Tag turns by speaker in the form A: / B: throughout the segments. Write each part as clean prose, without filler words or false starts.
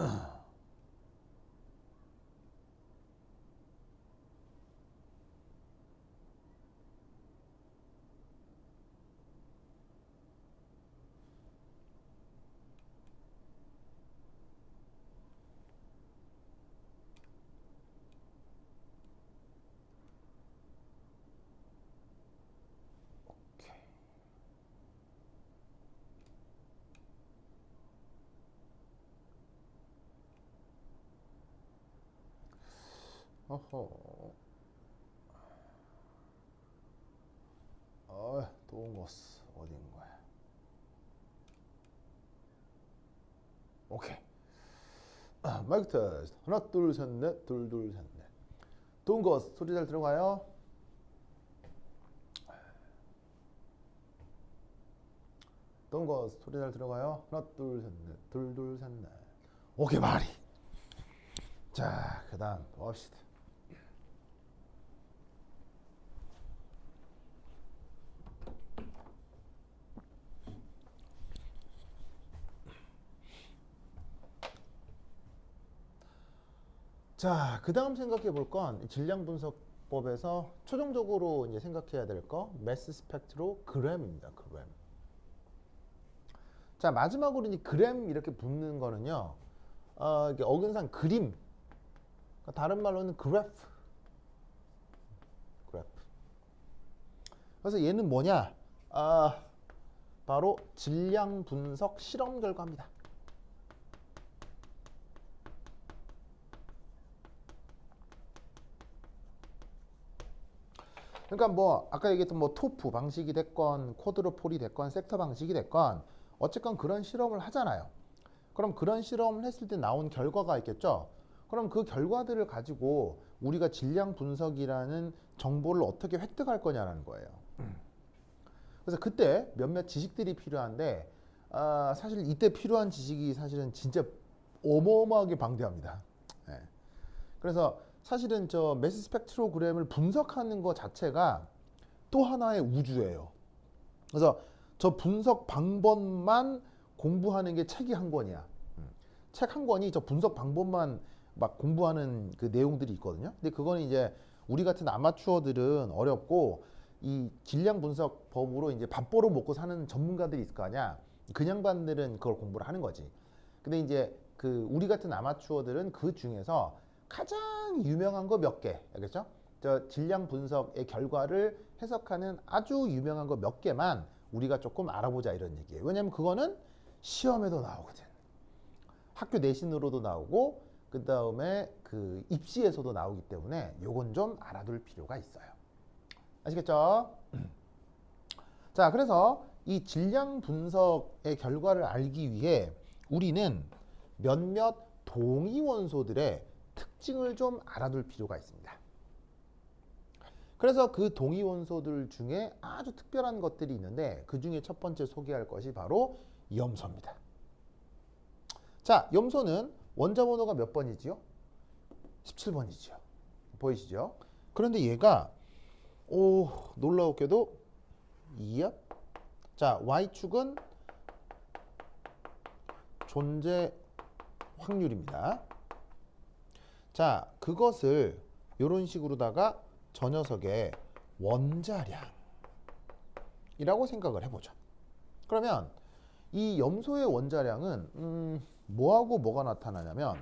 A: 어허. 동거스 어디인 거야? 오케이. 마이크 테스트. 하나 둘 셋 넷. 둘 둘 셋 넷. 동거스 소리 잘 들어가요? 동거스 소리 잘 들어가요? 하나 둘 셋 넷. 둘 둘 셋 넷. 오케이 말이. 자, 그다음 봅시다. 자, 그 다음 생각해 볼 건 질량 분석법에서 최종적으로 이제 생각해야 될 거 매스 스펙트로그램입니다. 그램. 자, 마지막으로 이 그램 이렇게 붙는 거는요. 이게 어근상 그림. 그러니까 다른 말로는 그래프. 그래프. 그래서 얘는 뭐냐? 바로 질량 분석 실험 결과입니다. 그러니까 뭐 아까 얘기했던 뭐 토프 방식이 됐건 쿼드로폴이 됐건 섹터 방식이 됐건 어쨌건 그런 실험을 하잖아요. 그럼 그런 실험을 했을 때 나온 결과가 있겠죠. 그럼 그 결과들을 가지고 우리가 질량 분석이라는 정보를 어떻게 획득할 거냐라는 거예요. 그래서 그때 몇몇 지식들이 필요한데 사실 이때 필요한 지식이 사실은 진짜 어마어마하게 방대합니다. 네. 그래서 사실은 저 매스 스펙트로그램을 분석하는 것 자체가 또 하나의 우주예요. 그래서 저 분석 방법만 공부하는 게 책이 한 권이야. 책 한 권이 저 분석 방법만 막 공부하는 그 내용들이 있거든요. 근데 그거는 이제 우리 같은 아마추어들은 어렵고 이 질량 분석 법으로 이제 밥 벌어 먹고 사는 전문가들이 있을 거 아니야. 그냥 반들은 그걸 공부를 하는 거지. 근데 이제 그 우리 같은 아마추어들은 그 중에서 가장 유명한 거 몇 개, 알겠죠? 저 질량 분석의 결과를 해석하는 아주 유명한 거 몇 개만 우리가 조금 알아보자 이런 얘기예요. 왜냐면 그거는 시험에도 나오거든. 학교 내신으로도 나오고 그 다음에 그 입시에서도 나오기 때문에 요건 좀 알아둘 필요가 있어요. 아시겠죠? 자, 그래서 이 질량 분석의 결과를 알기 위해 우리는 몇몇 동위 원소들의 특징을 좀 알아둘 필요가 있습니다. 그래서 그 동위 원소들 중에 아주 특별한 것들이 있는데 그 중에 첫 번째 소개할 것이 바로 염소입니다. 자, 염소는 원자 번호가 몇 번이지요? 17번이죠. 보이시죠? 그런데 얘가 놀라웠게도 자, Y축은 존재 확률입니다. 자, 그것을 이런 식으로다가 저 녀석의 원자량이라고 생각을 해보죠. 그러면 이 염소의 원자량은 뭐하고 뭐가 나타나냐면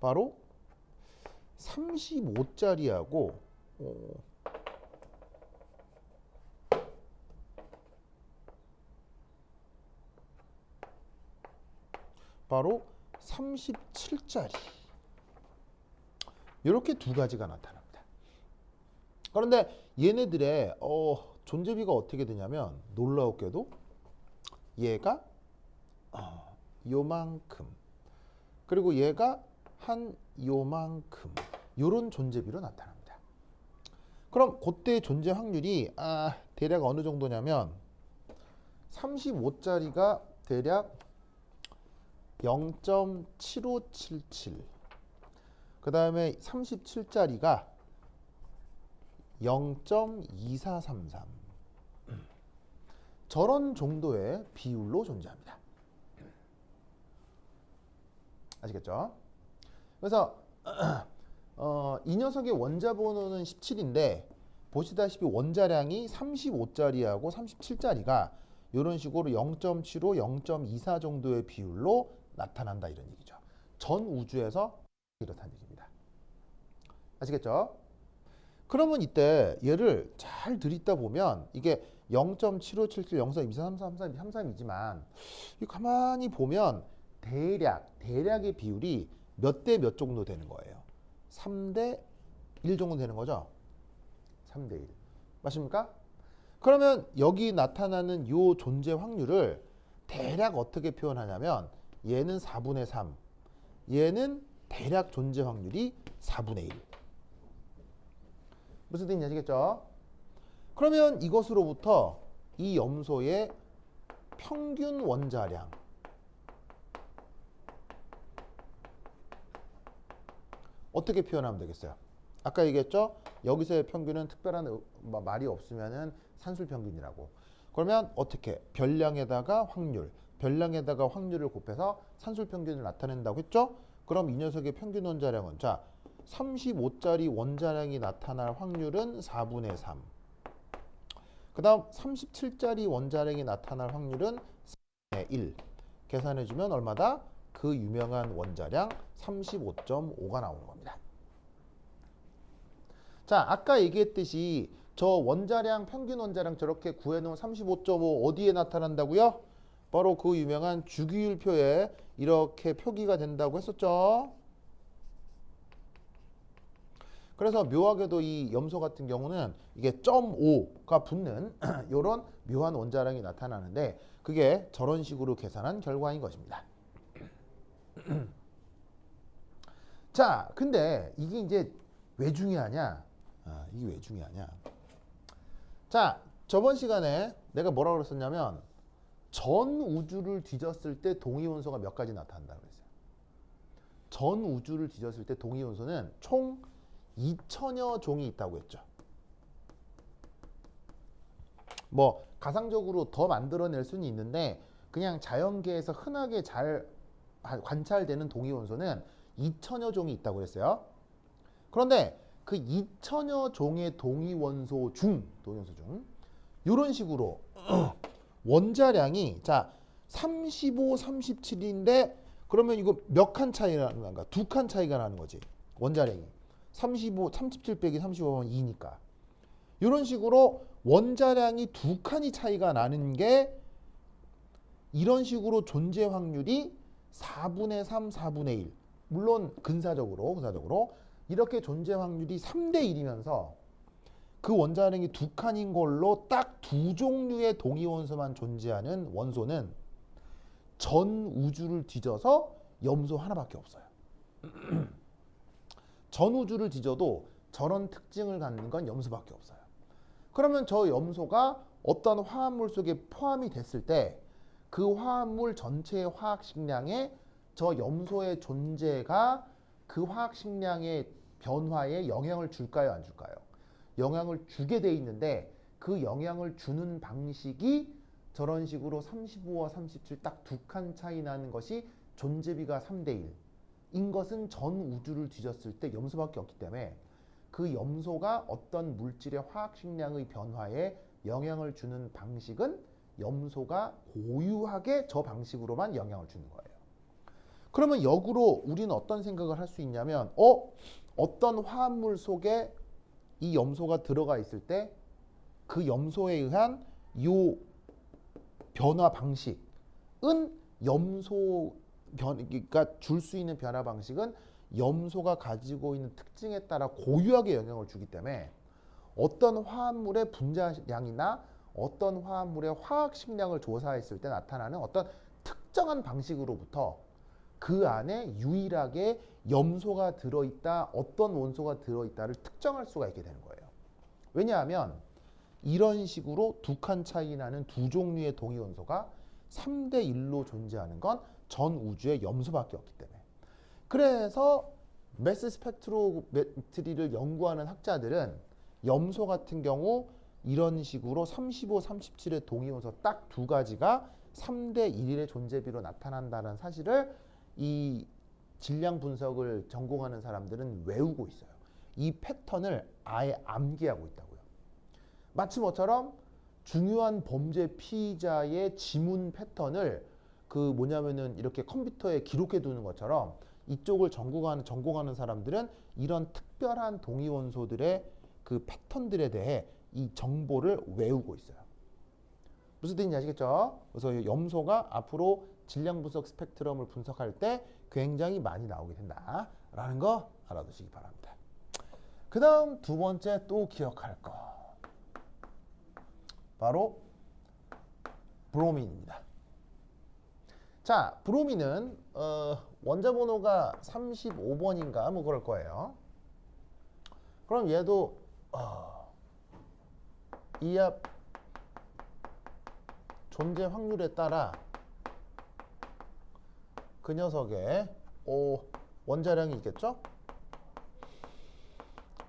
A: 바로 35짜리하고 바로 37짜리 이렇게 두 가지가 나타납니다. 그런데 얘네들의 존재비가 어떻게 되냐면 놀라웠게도 얘가 요만큼 그리고 얘가 한 요만큼 요런 존재비로 나타납니다. 그럼 그때 존재 확률이 대략 어느 정도냐면 35짜리가 대략 0.7577 그 다음에 37짜리가 0.2433 저런 정도의 비율로 존재합니다. 아시겠죠? 그래서 이 녀석의 원자 번호는 17인데 보시다시피 원자량이 35짜리하고 37짜리가 이런 식으로 0.75, 0.24 정도의 비율로 나타난다 이런 얘기죠. 전 우주에서 이렇다는 얘기입니다. 아시겠죠? 그러면 이때 얘를 잘 들이다 보면 이게 0.7577, 0.24, 33, 33이지만 가만히 보면 대략의 비율이 몇 대 몇 정도 되는 거예요. 3대 1 정도 되는 거죠. 3대 1. 맞습니까? 그러면 여기 나타나는 요 존재 확률을 대략 어떻게 표현하냐면 얘는 4분의 3, 얘는 대략 존재 확률이 4분의 1. 무슨 뜻인지 아시겠죠? 그러면 이것으로부터 이 염소의 평균 원자량 어떻게 표현하면 되겠어요? 아까 얘기했죠? 여기서의 평균은 특별한 말이 없으면은 산술 평균이라고. 그러면 어떻게? 별량에다가 확률을 곱해서 산술 평균을 나타낸다고 했죠? 그럼 이 녀석의 평균 원자량은 자 35짜리 원자량이 나타날 확률은 4분의 3. 그 다음 37짜리 원자량이 나타날 확률은 4분의 1. 계산해주면 얼마다? 그 유명한 원자량 35.5가 나오는 겁니다. 자, 아까 얘기했듯이 저 원자량, 평균 원자량 저렇게 구해놓은 35.5 어디에 나타난다고요? 바로 그 유명한 주기율표에 이렇게 표기가 된다고 했었죠. 그래서 묘하게도 이 염소 같은 경우는 이게 0.5가 붙는 이런 묘한 원자량이 나타나는데 그게 저런 식으로 계산한 결과인 것입니다. 자, 근데 이게 이제 왜 중요하냐? 이게 왜 중요하냐? 자, 저번 시간에 내가 뭐라고 그랬었냐면 전 우주를 뒤졌을 때 동위원소가 몇 가지 나타난다고 그랬어요. 전 우주를 뒤졌을 때 동위원소는 총 2천여 종이 있다고 했죠. 뭐 가상적으로 더 만들어낼 수는 있는데 그냥 자연계에서 흔하게 잘 관찰되는 동위원소는 2천여 종이 있다고 그랬어요. 그런데 그 2천여 종의 동위원소 중 이런 식으로 원자량이 자 35, 37인데 그러면 이거 몇 칸 차이가 나는 건가? 2칸 차이가 나는 거지. 원자량이 37 빼기 35하면 2니까 이런 식으로 원자량이 2칸이 차이가 나는 게 이런 식으로 존재 확률이 4분의 3, 4분의 1 물론 근사적으로 이렇게 존재 확률이 3대 1이면서 그 원자량이 2칸인 걸로 딱 2종류의 동위원소만 존재하는 원소는 전 우주를 뒤져서 염소 하나밖에 없어요. 전 우주를 뒤져도 저런 특징을 갖는 건 염소밖에 없어요. 그러면 저 염소가 어떤 화합물 속에 포함이 됐을 때 그 화합물 전체의 화학식량에 저 염소의 존재가 그 화학식량의 변화에 영향을 줄까요? 안 줄까요? 영향을 주게 돼 있는데 그 영향을 주는 방식이 저런 식으로 35와 37 딱 2칸 차이 나는 것이 존재비가 3대 1인 것은 전 우주를 뒤졌을 때 염소밖에 없기 때문에 그 염소가 어떤 물질의 화학식량의 변화에 영향을 주는 방식은 염소가 고유하게 저 방식으로만 영향을 주는 거예요. 그러면 역으로 우리는 어떤 생각을 할 수 있냐면 어떤 화합물 속에 이 염소가 들어가 있을 때 그 염소에 의한 요 변화 방식은 그러니까 줄 수 있는 변화 방식은 염소가 가지고 있는 특징에 따라 고유하게 영향을 주기 때문에 어떤 화합물의 분자량이나 어떤 화합물의 화학식량을 조사했을 때 나타나는 어떤 특정한 방식으로부터 그 안에 유일하게 염소가 들어있다, 어떤 원소가 들어있다를 특정할 수가 있게 되는 거예요. 왜냐하면 이런 식으로 2칸 차이 나는 2종류의 동위원소가 3대 1로 존재하는 건 전 우주의 염소밖에 없기 때문에. 그래서 매스 스펙트로메트리를 연구하는 학자들은 염소 같은 경우 이런 식으로 35, 37의 동위원소 딱 2가지가 3대 1의 존재비로 나타난다는 사실을 이 질량 분석을 전공하는 사람들은 외우고 있어요. 이 패턴을 아예 암기하고 있다고요. 마치 뭐처럼 중요한 범죄 피의자의 지문 패턴을 뭐냐면은 이렇게 컴퓨터에 기록해 두는 것처럼 이쪽을 전공하는 사람들은 이런 특별한 동위원소들의 그 패턴들에 대해 이 정보를 외우고 있어요. 무슨 뜻인지 아시겠죠? 그래서 염소가 앞으로 질량 분석 스펙트럼을 분석할 때 굉장히 많이 나오게 된다라는 거 알아두시기 바랍니다. 그 다음 두 번째 또 기억할 거 바로 브로민입니다. 자, 브로민은 원자 번호가 35번인가 뭐 그럴 거예요. 그럼 얘도 이압 존재 확률에 따라 그 녀석의 원자량이 있겠죠?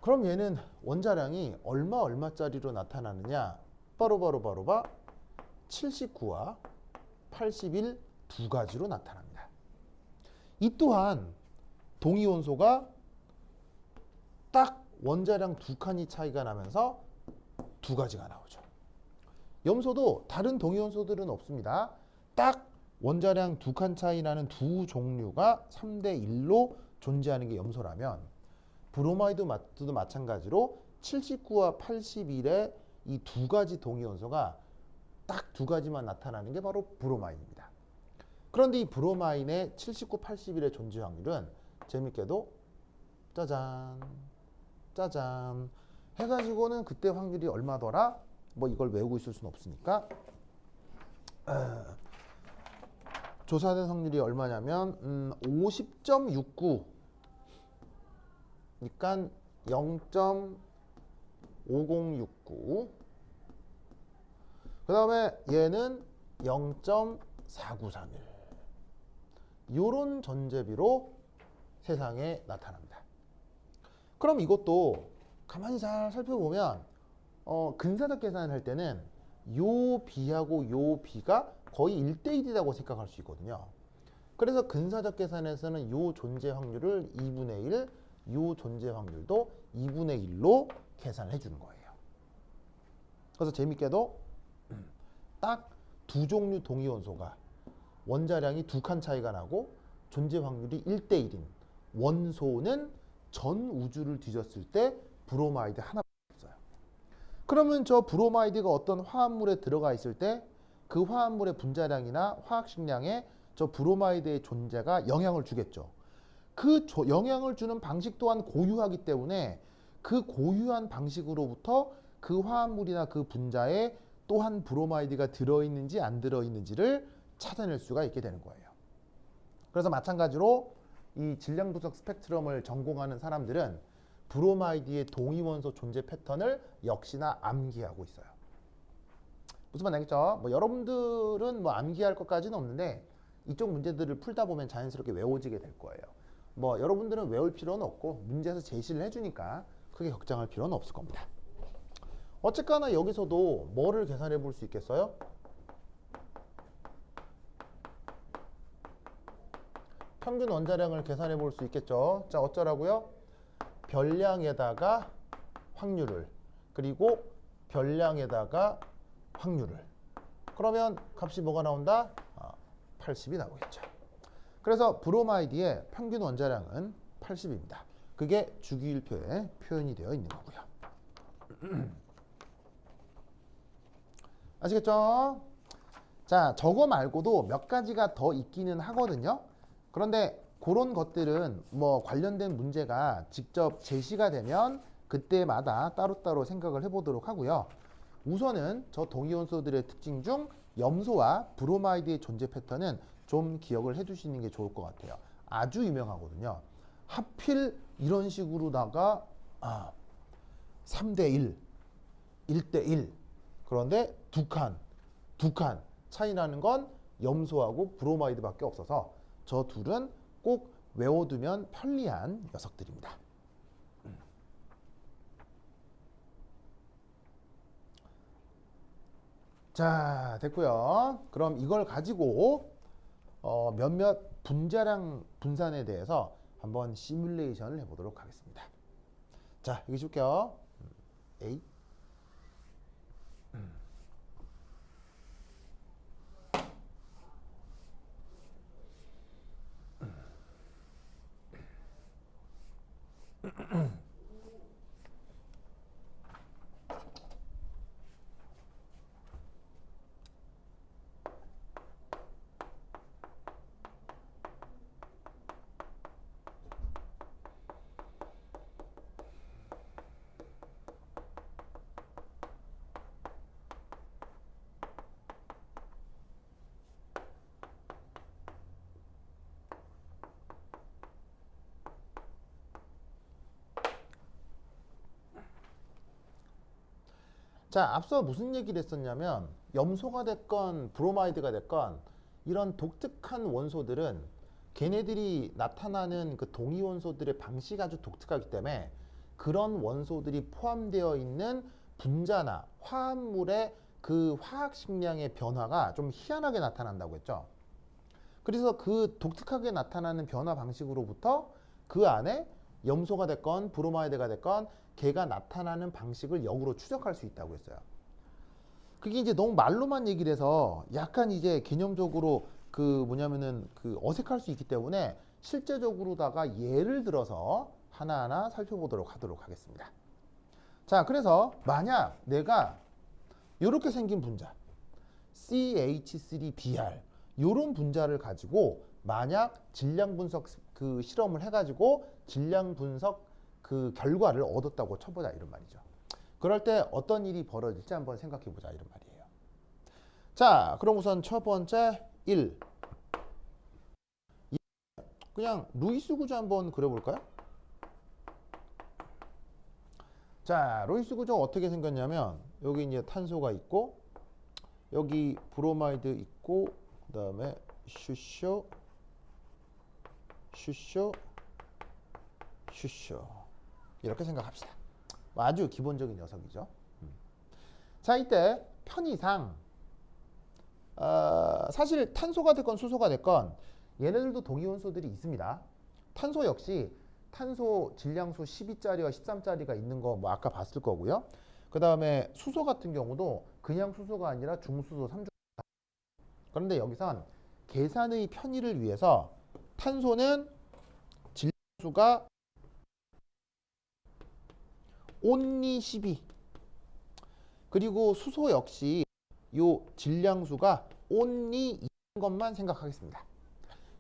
A: 그럼 얘는 원자량이 얼마짜리로 나타나느냐? 바로 79와 81 두 가지로 나타납니다. 이 또한 동위원소가 딱 원자량 두 칸이 차이가 나면서 두 가지가 나오죠. 염소도 다른 동위원소들은 없습니다. 딱 원자량 두 칸 차이 나는 두 종류가 3대 1로 존재하는 게 염소라면 브로마이드도 마찬가지로 79와 81의 이 두 가지 동위원소가 딱 두 가지만 나타나는 게 바로 브로마인입니다. 그런데 이 브로마인의 79, 81의 존재 확률은 재밌게도 짜잔 해가지고는 그때 확률이 얼마더라? 뭐 이걸 외우고 있을 수는 없으니까 조사된 확률이 얼마냐면 50.69 그러니까 0.5069 그 다음에 얘는 0.4931 요런 전제비로 세상에 나타납니다. 그럼 이것도 가만히 잘 살펴보면 근사적 계산을 할 때는 요 B하고 요 B가 거의 1대1이라고 생각할 수 있거든요. 그래서 근사적 계산에서는 요 존재 확률을 2분의 1, 요 존재 확률도 2분의 1로 계산을 해주는 거예요. 그래서 재밌게도 딱 두 종류 동위원소가 원자량이 두 칸 차이가 나고 존재 확률이 1대1인 원소는 전 우주를 뒤졌을 때 브로마이드 하나밖에 없어요. 그러면 저 브로마이드가 어떤 화합물에 들어가 있을 때 그 화합물의 분자량이나 화학식량에 저 브로마이드의 존재가 영향을 주겠죠. 그 영향을 주는 방식 또한 고유하기 때문에 그 고유한 방식으로부터 그 화합물이나 그 분자에 또한 브로마이드가 들어있는지 안 들어있는지를 찾아낼 수가 있게 되는 거예요. 그래서 마찬가지로 이 질량 분석 스펙트럼을 전공하는 사람들은 브로마이드의 동위원소 존재 패턴을 역시나 암기하고 있어요. 무슨 말인지 알겠죠? 뭐 여러분들은 뭐 암기할 것까지는 없는데 이쪽 문제들을 풀다 보면 자연스럽게 외워지게 될 거예요. 뭐 여러분들은 외울 필요는 없고 문제에서 제시를 해주니까 크게 걱정할 필요는 없을 겁니다. 어쨌거나 여기서도 뭐를 계산해 볼 수 있겠어요? 평균 원자량을 계산해 볼 수 있겠죠. 자, 어쩌라고요? 별량에다가 확률을 그리고 별량에다가 확률을 그러면 값이 뭐가 나온다? 80이 나오겠죠. 그래서 브로마이드의 평균 원자량은 80입니다. 그게 주기율표에 표현이 되어 있는 거고요. 아시겠죠? 자, 저거 말고도 몇 가지가 더 있기는 하거든요. 그런데 그런 것들은 뭐 관련된 문제가 직접 제시가 되면 그때마다 따로따로 생각을 해보도록 하고요. 우선은 저 동위원소들의 특징 중 염소와 브로마이드의 존재 패턴은 좀 기억을 해두시는 게 좋을 것 같아요. 아주 유명하거든요. 하필 이런 식으로다가 3대1, 1대1 그런데 두 칸 차이 나는 건 염소하고 브로마이드밖에 없어서 저 둘은 꼭 외워두면 편리한 녀석들입니다. 자, 됐고요. 그럼 이걸 가지고 몇몇 분자량 분산에 대해서 한번 시뮬레이션을 해보도록 하겠습니다. 자, 여기 줄게요. A. 자, 앞서 무슨 얘기를 했었냐면 염소가 됐건 브로마이드가 됐건 이런 독특한 원소들은 걔네들이 나타나는 그 동위 원소들의 방식이 아주 독특하기 때문에 그런 원소들이 포함되어 있는 분자나 화합물의 그 화학 식량의 변화가 좀 희한하게 나타난다고 했죠. 그래서 그 독특하게 나타나는 변화 방식으로부터 그 안에 염소가 됐건 브로마이드가 됐건 걔가 나타나는 방식을 역으로 추적할 수 있다고 했어요. 그게 이제 너무 말로만 얘기를 해서 약간 이제 개념적으로 그 뭐냐면은 그 어색할 수 있기 때문에 실제적으로다가 예를 들어서 하나하나 살펴보도록 하도록 하겠습니다. 자, 그래서 만약 내가 이렇게 생긴 분자 CH3Br 요런 분자를 가지고 만약 질량 분석 그 실험을 해가지고 질량 분석 그 결과를 얻었다고 쳐보자 이런 말이죠. 그럴 때 어떤 일이 벌어질지 한번 생각해 보자 이런 말이에요. 자, 그럼 우선 첫 번째 1. 그냥 루이스 구조 한번 그려볼까요? 자, 루이스 구조 어떻게 생겼냐면 여기 이제 탄소가 있고 여기 브로마이드 있고 그 다음에 슈쇼 이렇게 생각합시다. 아주 기본적인 녀석이죠. 자, 이때 편의상 사실 탄소가 됐건 수소가 됐건 얘네들도 동위원소들이 있습니다. 탄소 역시 탄소 질량수 12짜리와 13짜리가 있는 거 뭐 아까 봤을 거고요. 그 다음에 수소 같은 경우도 그냥 수소가 아니라 중수소, 삼중수소. 그런데 여기선 계산의 편의를 위해서 탄소는 질량수가 only 12 그리고 수소 역시 요 질량수가 only 2인 것만 생각하겠습니다.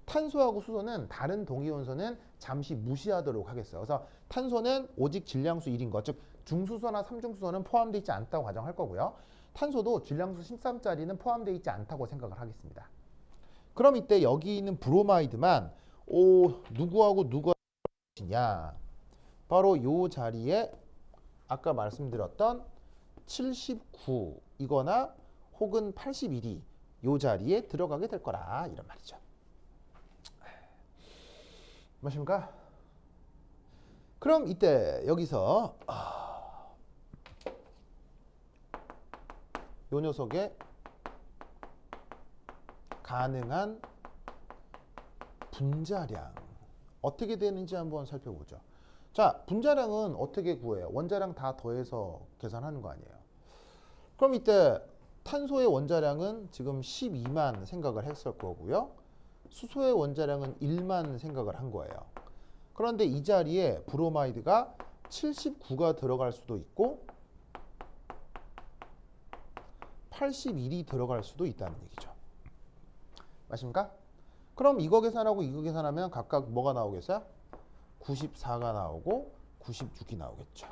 A: 탄소하고 수소는 다른 동위원소는 잠시 무시하도록 하겠어요. 그래서 탄소는 오직 질량수 1인 것, 즉 중수소나 삼중수소는 포함되어 있지 않다고 가정할 거고요. 탄소도 질량수 13짜리는 포함되어 있지 않다고 생각을 하겠습니다. 그럼 이때 여기 있는 브로마이드만 누구하고 누가 냐 바로 요 자리에 아까 말씀드렸던 79 이거나 혹은 81이 요 자리에 들어가게 될 거라 이런 말이죠. 맞습니까? 그럼 이때 여기서 요 녀석의 가능한 분자량 어떻게 되는지 한번 살펴보죠. 자, 분자량은 어떻게 구해요? 원자량 다 더해서 계산하는 거 아니에요. 그럼 이때 탄소의 원자량은 지금 12만 생각을 했을 거고요. 수소의 원자량은 1만 생각을 한 거예요. 그런데 이 자리에 브로마이드가 79가 들어갈 수도 있고 81이 들어갈 수도 있다는 얘기죠. 맞습니까? 그럼 이거 계산하고 이거 계산하면 각각 뭐가 나오겠어요? 94가 나오고 96이 나오겠죠.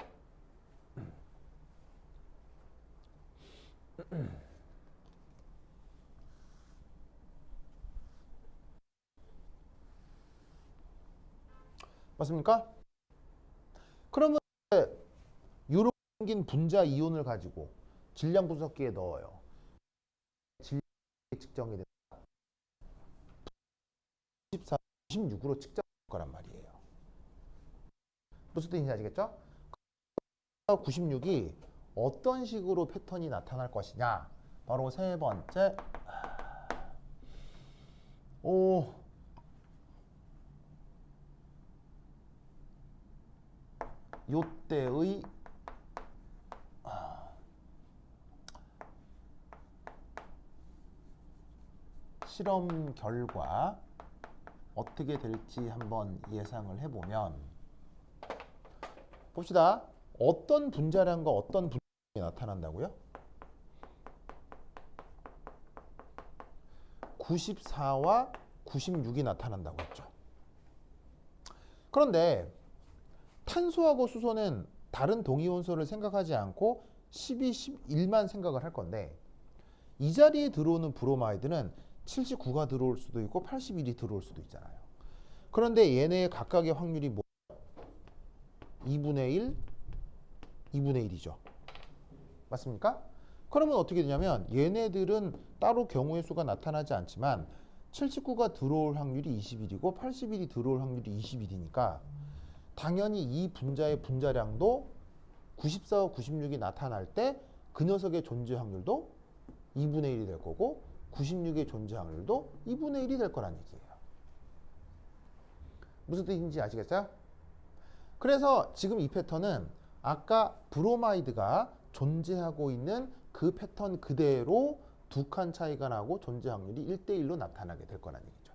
A: 맞습니까? 그러면 이렇게 생긴 분자 이온을 가지고 질량 분석기에 넣어요. 질량이 측정이 된다. 94, 96으로 측정할 거란 말이에요. 무슨 뜻인지 아시겠죠? 96이 어떤 식으로 패턴이 나타날 것이냐. 바로 세 번째 요때의 실험 결과 어떻게 될지 한번 예상을 해보면 봅시다. 어떤 분자량과 어떤 분자량이 나타난다고요? 94와 96이 나타난다고 했죠. 그런데 탄소하고 수소는 다른 동위원소를 생각하지 않고 12, 11만 생각을 할 건데 이 자리에 들어오는 브로마이드는 79가 들어올 수도 있고 81이 들어올 수도 있잖아요. 그런데 얘네의 각각의 확률이 뭐 2분의 1, 2분의 1이죠. 맞습니까? 그러면 어떻게 되냐면 얘네들은 따로 경우의 수가 나타나지 않지만 79가 들어올 확률이 21이고 81이 들어올 확률이 21이니까 당연히 이 분자의 분자량도 94와 96이 나타날 때 그 녀석의 존재 확률도 2분의 1이 될 거고 96의 존재 확률도 2분의 1이 될 거란 얘기예요. 무슨 뜻인지 아시겠어요? 그래서 지금 이 패턴은 아까 브로마이드가 존재하고 있는 그 패턴 그대로 두 칸 차이가 나고 존재 확률이 1대1로 나타나게 될 거란 얘기죠.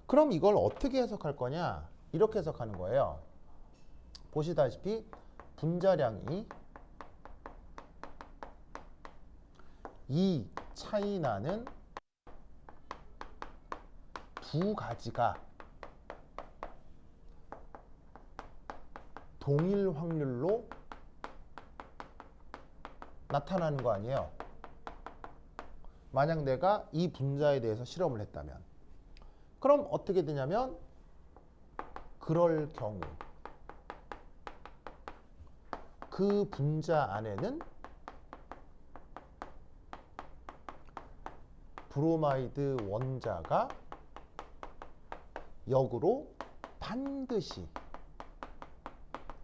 A: 그럼 이걸 어떻게 해석할 거냐? 이렇게 해석하는 거예요. 보시다시피 분자량이 이 차이 나는 두 가지가 동일 확률로 나타나는 거 아니에요? 만약 내가 이 분자에 대해서 실험을 했다면 그럼 어떻게 되냐면 그럴 경우 그 분자 안에는 브로마이드 원자가 역으로 반드시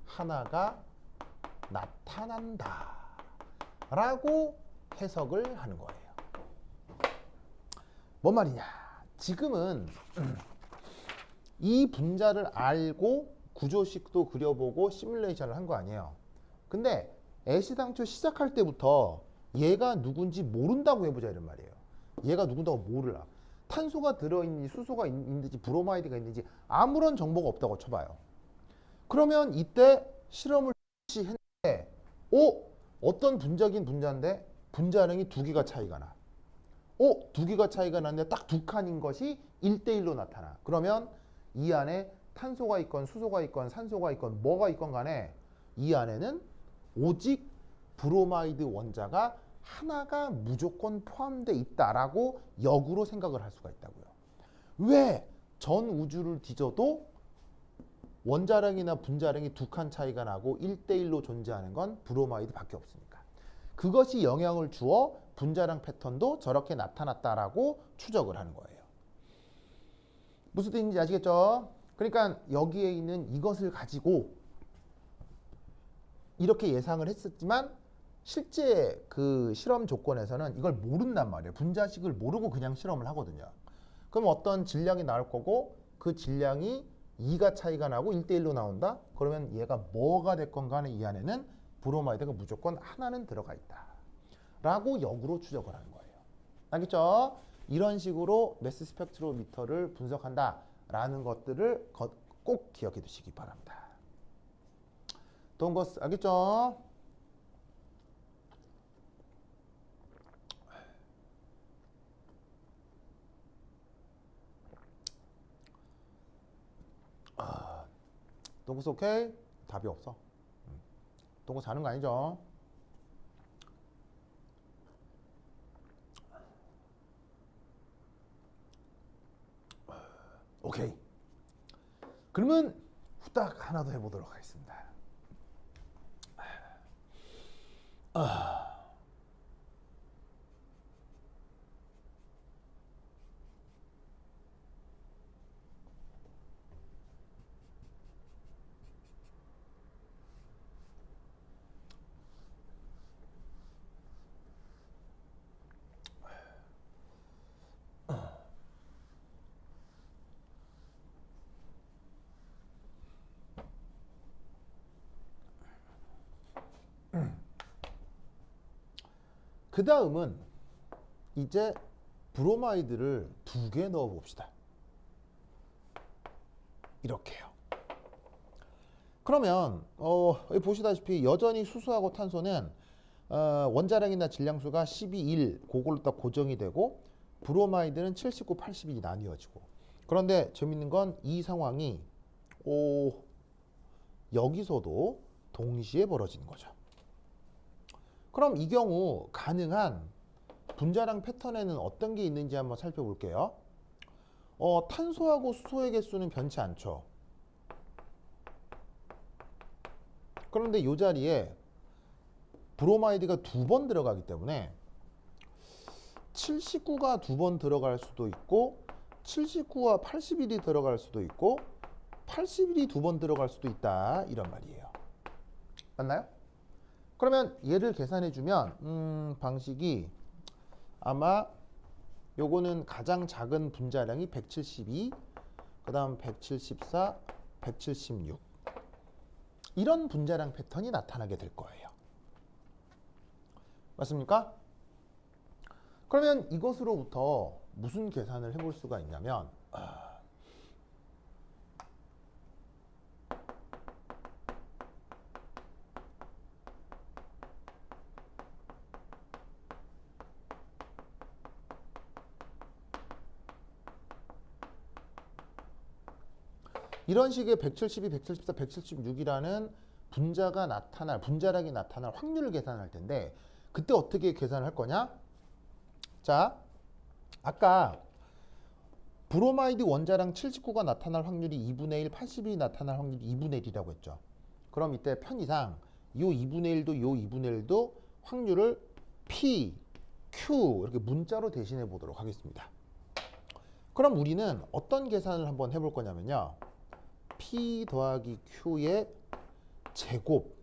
A: 하나가 나타난다 라고 해석을 하는 거예요. 뭔 말이냐? 지금은 이 분자를 알고 구조식도 그려보고 시뮬레이션을 한 거 아니에요. 근데 애시당초 시작할 때부터 얘가 누군지 모른다고 해보자 이런 말이에요. 얘가 누군다고 몰라. 탄소가 들어있는지 수소가 있는지 브로마이드가 있는지 아무런 정보가 없다고 쳐봐요. 그러면 이때 실험을 했는데 어떤 분자긴 분자인데 분자량이 두 개가 차이가 나. 두 개가 차이가 나는데 딱 두 칸인 것이 1대1로 나타나. 그러면 이 안에 탄소가 있건 수소가 있건 산소가 있건 뭐가 있건 간에 이 안에는 오직 브로마이드 원자가 하나가 무조건 포함되어 있다라고 역으로 생각을 할 수가 있다고요. 왜 전 우주를 뒤져도 원자량이나 분자량이 두 칸 차이가 나고 1대1로 존재하는 건 브로마이드밖에 없으니까. 그것이 영향을 주어 분자량 패턴도 저렇게 나타났다라고 추적을 하는 거예요. 무슨 뜻인지 아시겠죠? 그러니까 여기에 있는 이것을 가지고 이렇게 예상을 했었지만 실제 그 실험 조건에서는 이걸 모른단 말이에요. 분자식을 모르고 그냥 실험을 하거든요. 그럼 어떤 질량이 나올 거고 그 질량이 2가 차이가 나고 1대1로 나온다? 그러면 얘가 뭐가 됐건 간에 이 안에는 브로마이드가 무조건 하나는 들어가 있다 라고 역으로 추적을 하는 거예요. 알겠죠? 이런 식으로 매스 스펙트로미터를 분석한다 라는 것들을 꼭 기억해 두시기 바랍니다. 동거스 알겠죠? 동거스 오케이? 답이 없어. 동거스 자는 거 아니죠? 오케이. 그러면 후딱 하나 더 해보도록 하겠습니다. 그 다음은 이제 브로마이드를 2개 넣어 봅시다. 이렇게요. 그러면 여기 보시다시피 여전히 수소하고 탄소는 원자량이나 질량수가 12, 1 그걸로 딱 고정이 되고 브로마이드는 79, 80이 나뉘어지고 그런데 재밌는 건 이 상황이 여기서도 동시에 벌어지는 거죠. 그럼 이 경우 가능한 분자량 패턴에는 어떤 게 있는지 한번 살펴볼게요. 탄소하고 수소의 개수는 변치 않죠. 그런데 이 자리에 브로마이드가 2번 들어가기 때문에 79가 2번 들어갈 수도 있고 79와 81이 들어갈 수도 있고 81이 2번 들어갈 수도 있다 이런 말이에요. 맞나요? 그러면 얘를 계산해 주면 방식이 아마 요거는 가장 작은 분자량이 172, 그 다음 174, 176 이런 분자량 패턴이 나타나게 될 거예요. 맞습니까? 그러면 이것으로부터 무슨 계산을 해볼 수가 있냐면 이런 식의 172, 174, 176이라는 분자량이 나타날 확률을 계산할 텐데 그때 어떻게 계산을 할 거냐? 자, 아까 브로마이드 원자량 79가 나타날 확률이 2분의 1, 80이 나타날 확률이 2분의 1이라고 했죠. 그럼 이때 편의상 요 2분의 1도 요 2분의 1도 확률을 P, Q 이렇게 문자로 대신해 보도록 하겠습니다. 그럼 우리는 어떤 계산을 한번 해볼 거냐면요. P 더하기 Q의 제곱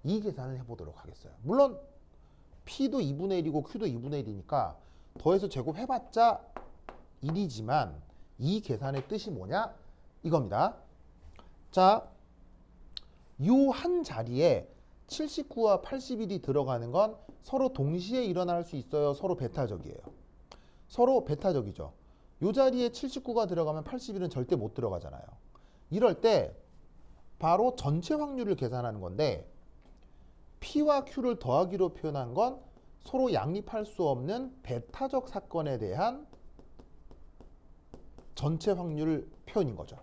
A: 이 계산을 해보도록 하겠어요. 물론 P도 2분의 1이고 Q도 2분의 1이니까 더해서 제곱해봤자 1이지만 이 계산의 뜻이 뭐냐? 이겁니다. 자, 요 한 자리에 79와 81이 들어가는 건 서로 동시에 일어날 수 있어요? 서로 배타적이에요? 서로 배타적이죠. 요 자리에 79가 들어가면 81은 절대 못 들어가잖아요. 이럴 때 바로 전체 확률을 계산하는 건데 P와 Q를 더하기로 표현한 건 서로 양립할 수 없는 배타적 사건에 대한 전체 확률 표현인 거죠.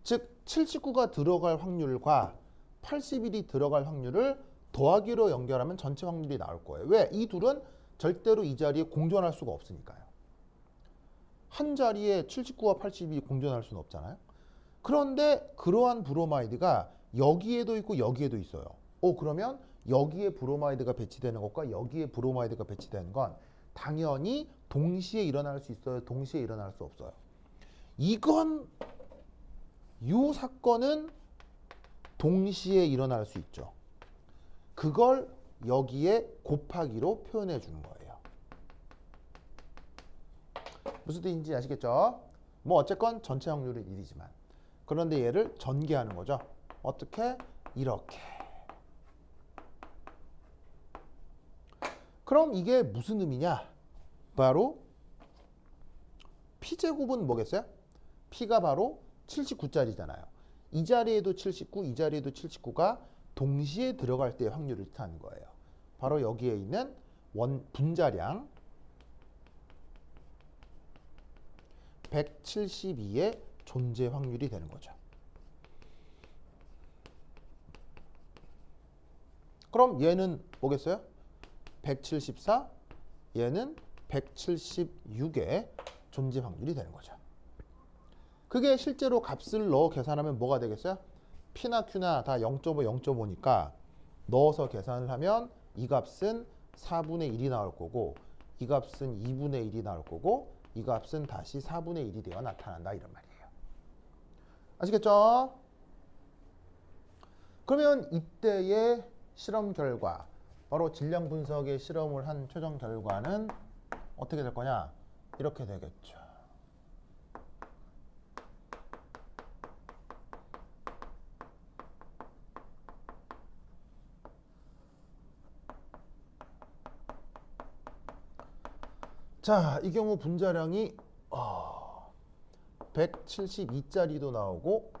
A: 즉 79가 들어갈 확률과 81이 들어갈 확률을 더하기로 연결하면 전체 확률이 나올 거예요. 왜? 이 둘은 절대로 이 자리에 공존할 수가 없으니까요. 한 자리에 79와 80이 공존할 수는 없잖아요. 그런데 그러한 브로마이드가 여기에도 있고 여기에도 있어요. 그러면 여기에 브로마이드가 배치되는 것과 여기에 브로마이드가 배치되는 건 당연히 동시에 일어날 수 있어요? 동시에 일어날 수 없어요? 이건 이 사건은 동시에 일어날 수 있죠. 그걸 여기에 곱하기로 표현해 주는 거예요. 무슨 뜻인지 아시겠죠? 뭐 어쨌건 전체 확률은 1이지만 그런데 얘를 전개하는 거죠. 어떻게? 이렇게. 그럼 이게 무슨 의미냐? 바로 P제곱은 뭐겠어요? P가 바로 79짜리잖아요. 이 자리에도 79, 이 자리에도 79가 동시에 들어갈 때의 확률을 뜻하는 거예요. 바로 여기에 있는 분자량 172의 존재 확률이 되는 거죠. 그럼 얘는 뭐겠어요? 174, 얘는 176의 존재 확률이 되는 거죠. 그게 실제로 값을 넣어 계산하면 뭐가 되겠어요? P나 Q나 다 0.5, 0.5니까 넣어서 계산을 하면 이 값은 4분의 1이 나올 거고 이 값은 2분의 1이 나올 거고 이 값은 다시 4분의 1이 되어 나타난다 이런 말이에요. 아시겠죠? 그러면 이때의 실험 결과 바로 질량 분석의 실험을 한 최종 결과는 어떻게 될 거냐? 이렇게 되겠죠. 자, 이 경우 분자량이 172짜리도 나오고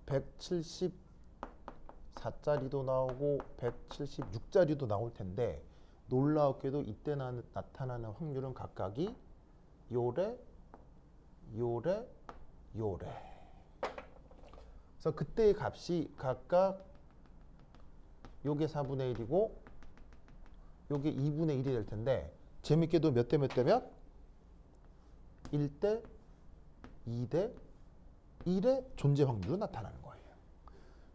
A: 174짜리도 나오고 176짜리도 나올 텐데 놀라웠게도 이때 나타나는 확률은 각각이 요래, 요래, 요래. 그래서 그때의 값이 각각 요게 4분의 1이고 요게 2분의 1이 될 텐데 재밌게도 몇 대 몇 대 몇? 1대 2대 1의 존재 확률로 나타나는 거예요.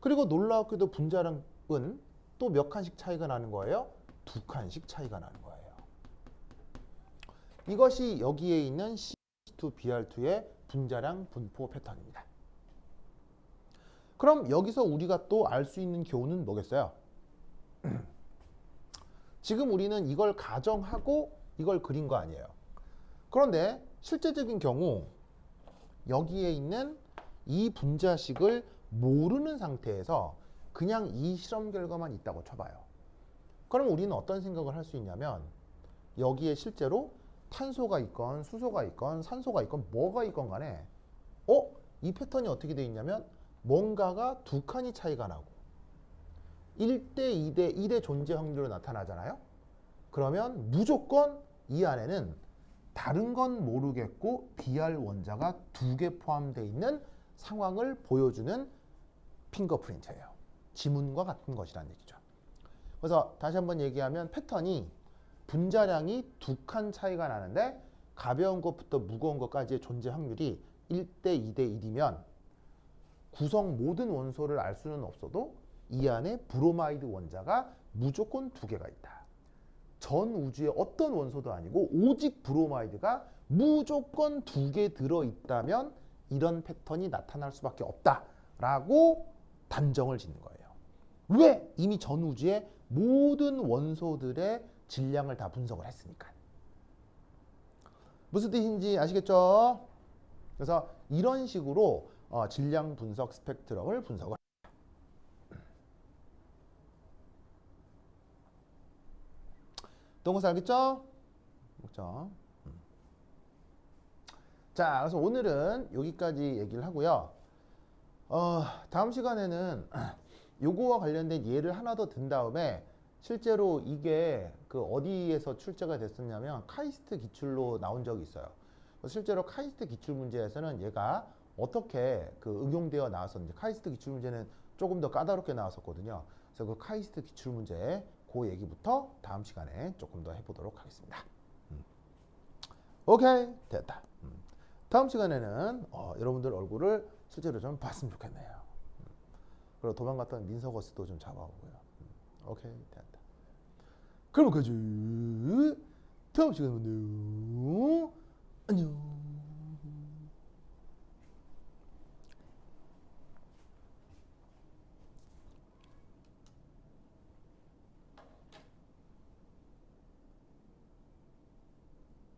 A: 그리고 놀라웠게도 분자량은 또 몇 칸씩 차이가 나는 거예요? 2칸씩 차이가 나는 거예요. 이것이 여기에 있는 C2BR2의 분자량 분포 패턴입니다. 그럼 여기서 우리가 또 알 수 있는 교훈은 뭐겠어요? 지금 우리는 이걸 가정하고 이걸 그린 거 아니에요. 그런데 실제적인 경우 여기에 있는 이 분자식을 모르는 상태에서 그냥 이 실험 결과만 있다고 쳐봐요. 그럼 우리는 어떤 생각을 할 수 있냐면 여기에 실제로 탄소가 있건 수소가 있건 산소가 있건 뭐가 있건 간에 이 패턴이 어떻게 돼 있냐면 뭔가가 2칸이 차이가 나고 1대 2대 1의 존재 확률로 나타나잖아요. 그러면 무조건 이 안에는 다른 건 모르겠고 BR 원자가 2개 포함되어 있는 상황을 보여주는 핑거프린트예요. 지문과 같은 것이라는 얘기죠. 그래서 다시 한번 얘기하면 패턴이 분자량이 2칸 차이가 나는데 가벼운 것부터 무거운 것까지의 존재 확률이 1대 2대 1이면 구성 모든 원소를 알 수는 없어도 이 안에 브로마이드 원자가 무조건 2개가 있다. 전 우주의 어떤 원소도 아니고 오직 브로마이드가 무조건 2개 들어있다면 이런 패턴이 나타날 수밖에 없다라고 단정을 짓는 거예요. 왜? 이미 전 우주의 모든 원소들의 질량을 다 분석을 했으니까. 무슨 뜻인지 아시겠죠? 그래서 이런 식으로 질량 분석 스펙트럼을 분석을 동사 알겠죠? 그렇죠? 자, 그래서 오늘은 여기까지 얘기를 하고요. 다음 시간에는 요거와 관련된 예를 하나 더 든 다음에 실제로 이게 그 어디에서 출제가 됐었냐면 카이스트 기출로 나온 적이 있어요. 실제로 카이스트 기출 문제에서는 얘가 어떻게 그 응용되어 나왔었는지, 카이스트 기출 문제는 조금 더 까다롭게 나왔었거든요. 그래서 그 카이스트 기출 문제 그 얘기부터 다음 시간에 조금 더 해보도록 하겠습니다. 오케이, 됐다. 다음 시간에는 여러분들 얼굴을 실제로 좀 봤으면 좋겠네요. 그리고 도망갔던 민서거스도 좀 잡아오고요. 오케이, 됐다. 그럼 그지 다음 시간에 만나요. 안녕.